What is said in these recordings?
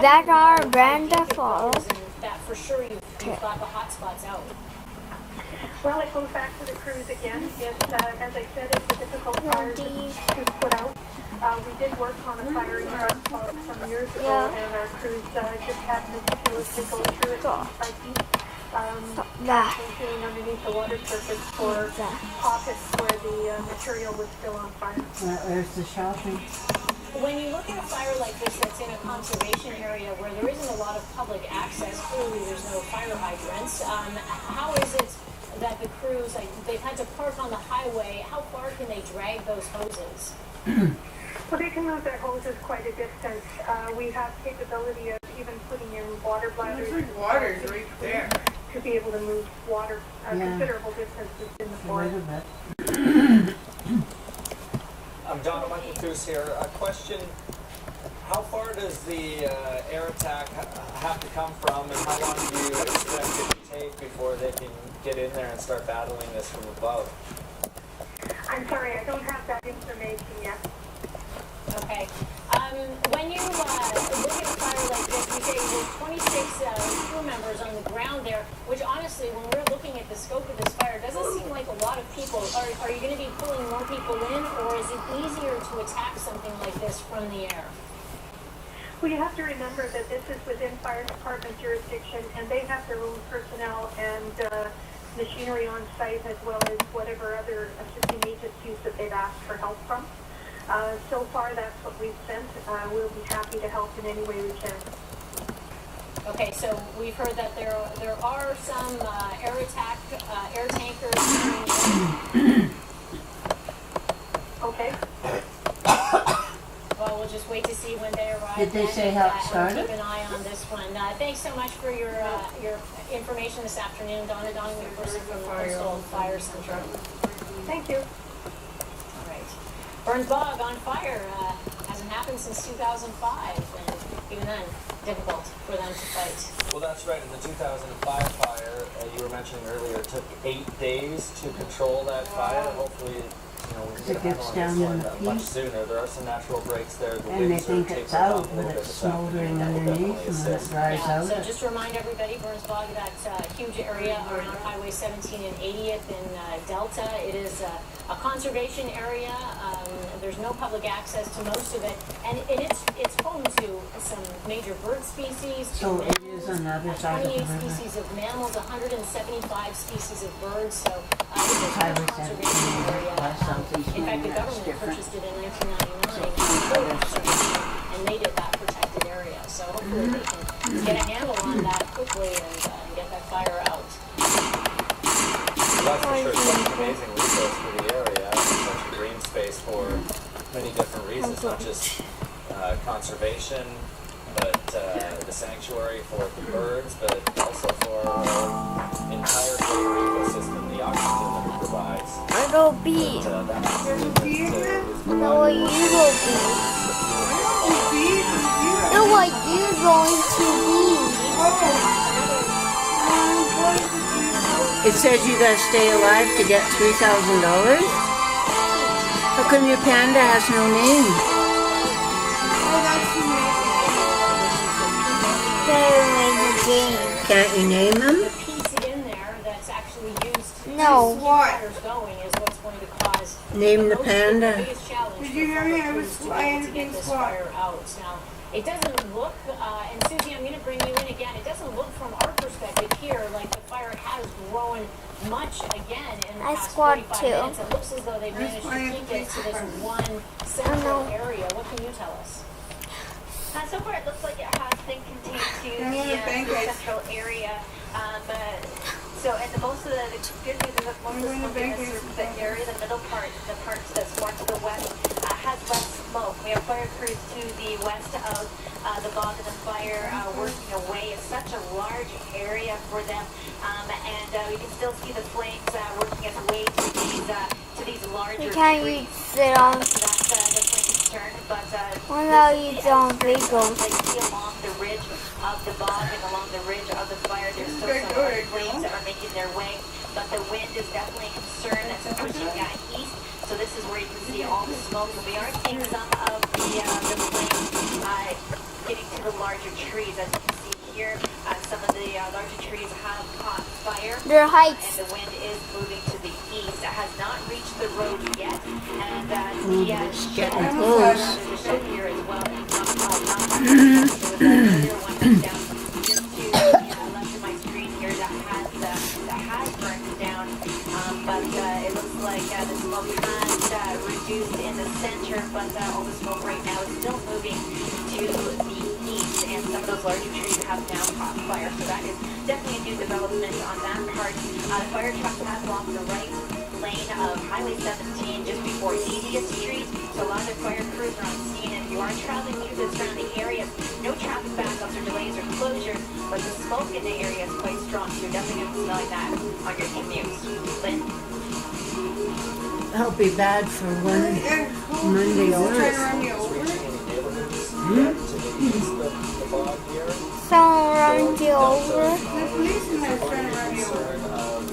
that our Brenda Falls? That for sure you've got the hot spots out. Well, it goes back to the crews again. It's, as I said, it's a difficult fire to put out. We did work on a fire in front some years ago, and our crews just had to meticulously go through it piece by piece, feeling underneath the water surface for pockets where the material was still on fire. There's the shopping. When you look at a fire like this that's in a conservation area where there isn't a lot of public access, clearly there's no fire hydrants, how is it that the crews, like, they've had to park on the highway? How far can they drag those hoses? Well, they can move their hoses quite a distance. We have capability of even putting in water bladders. There's like water right there. To be able to move water considerable distances in the forest. I'm Don Michael Coos here. A question, how far does the air attack have to come from, and how long do you expect it to take before they can get in there and start battling this from above? I'm sorry, I don't have that information yet. Okay. When you look at a fire like this, you say there's 26 crew members on the ground there, which honestly, when we're looking at the scope of this fire, doesn't seem like a lot of people. Are you going to be pulling more people in, or is it easier to attack something like this from the air? Well, you have to remember that this is within fire department jurisdiction, and they have their own personnel and machinery on site, as well as whatever other assisting agencies that they've asked for help from. So far, that's what we've sent. We'll be happy to help in any way we can. Okay, so we've heard that there are some air tankers. Okay. Well, we'll just wait to see when they arrive. Did they say how it started? Keep an eye on this one. Thanks so much for your information this afternoon, Donna Donnelly, person from the Coastal Fire Center. Thank you. All right. Burns Bog on fire. Hasn't happened since 2005, and even then, difficult for them to fight. Well, that's right. In the 2005 fire, you were mentioning earlier, it took 8 days to control that fire. Hopefully, we can get a handle on this one much sooner. There are some natural breaks there. The And they winds think are it's tapering out, off a but little bit it's this afternoon. smoldering That will underneath, definitely and when it assist. dries out. So just to remind everybody, Burns Bog, that huge area around Highway 17 and 80th in Delta, it is a conservation area. There's no public access to most of it, and it's home to some major bird species. So it is on the other side of the 28 river. species of mammals, 175 species of birds. So it's a Highway conservation 17 area. by something In fact, the that's government different. purchased it in 1999 and made it that protected area. So hopefully they can get a handle on that quickly and get that fire out. That's for sure such an amazing resource for the area. Such a green space for many different reasons, not just conservation, but the sanctuary for the birds, but also for our entire greater ecosystem, the oxygen that it provides. I go beat. No, what you go beat. No, what you going to be. It says you gotta stay alive to get $3,000? How come your panda has no name? Can't you name him? The piece in there that's actually used to keep No. fires going is what's going to cause Name the the panda. biggest challenge. Did you hear me? I was to be able flying to get in this squat. fire out. Now, it doesn't look, and Susie, I'm going to bring you in again. It doesn't look from our perspective here like the fire has grown much again in the I past squat 45 too. minutes. It looks as though they've managed to keep it to this one central area. What can you tell us? So far, it looks like it has been contained to the central area. So, and most of the good news is that most of the smoke in the area, the middle part, the parts that's more to the west, has less smoke. We have fire crews to the west of the bog and the fire working away. It's such a large area for them, and we can still see the flames working its way to these larger Can you trees. sit on? So that's definitely a concern, but What about you on like Vigil? see along the ridge of the bog and along the ridge of the fire, there's still some other flames that are making their way, but the wind is definitely a concern that's pushing east. So this is where you can see all the smoke. We are seeing some of the flames getting to the larger trees. As you can see here, some of the larger trees have caught fire. Their heights. And the wind is moving to the east. It has not reached the road yet. And It's getting there's close. a shed here as well. It's not there was another one that's down just to left of my screen here that has burned down. But it looks like the smoke has reduced in the center, but all the smoke right now is still moving to the east, and some of those larger trees have now caught fire. So that is definitely a new development on that part. The fire truck has blocked the right lane of Highway 17 just before 80th Street. So a lot of the fire crews are on scene. If you are traveling through the surrounding areas, no traffic backups or delays or closures, but the smoke in the area is quite strong, so you're definitely going to be smelling that on your commute. Lynn? That'll be bad for one Monday Trying to work. run me over. To the east of the bog here. Someone run you over. The policeman is trying to run me over. Concern of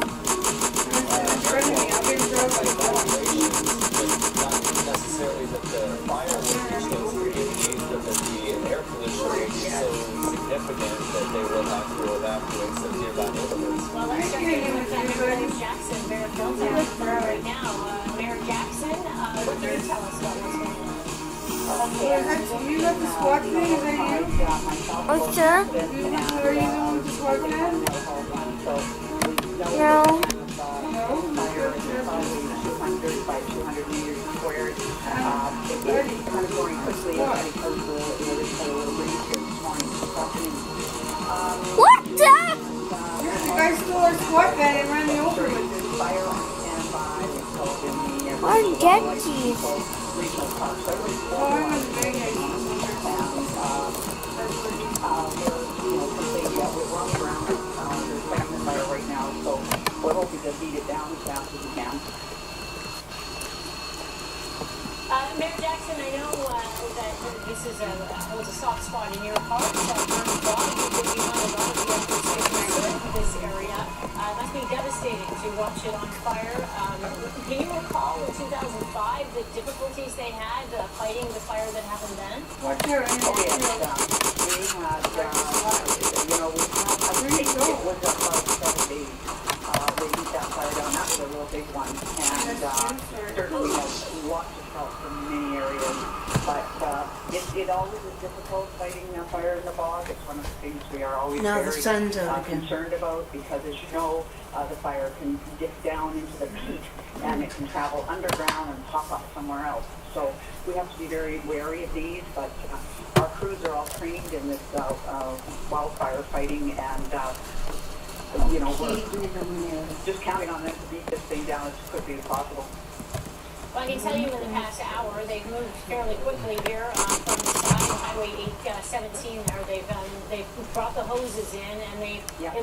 It's running me. I've been drove by the violations, but not necessarily that the fire will reach those communities, but that the air pollution will be so significant that they will have to evacuate some nearby neighborhoods. Well, let's start getting with Mayor Jackson, Mayor Phil's out right now. Mayor Jackson, what can you tell us about what's going on? You got the squad thing? Is that you? Oh, sir? Are you the one with the squad thing? No. What the? Yeah, the guy stole our squad van and ran me over with it. What get these? Oh, I was very We're hoping to beat it down as fast as we can. Mayor Jackson, I know that this is was a soft spot in your heart, burning bog, because you know a lot of the efforts to conserve this area. It must be devastating to watch it on fire. Can you recall in 2005 the difficulties they had fighting the fire that happened then? What's your Oh, yes, we had, I think it was about 7 days. They beat that fire down. That was a real big one. And certainly had lots of help from many areas. But it always is difficult fighting a fire in the bog. It's one of the things we are always Now the very sun's out again. concerned about, because as you know, the fire can dip down into the peak and it can travel underground and pop up somewhere else. So we have to be very wary of these, but our crews are all trained in this wildfire fighting, and we're just counting on them to beat this thing down as quickly as possible. Well, I can tell you in the past hour, they've moved fairly quickly here from the side of Highway 817 there. They've brought the hoses in, and it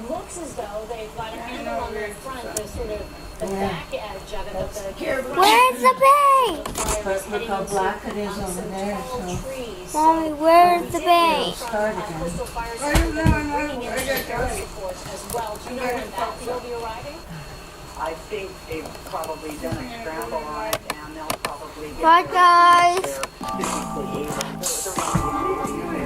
looks as though they've got a handle on the front, the sort of the back edge of it. But the Where's the bay? But look how black it is over some there, tall so trees. Mommy, where's the bay? start again. Coastal fire I don't know, bringing in I got air that. support as well. Do you know when that will be arriving? I think they've probably done a scramble on it, and they'll probably get Bye, guys. there physically able.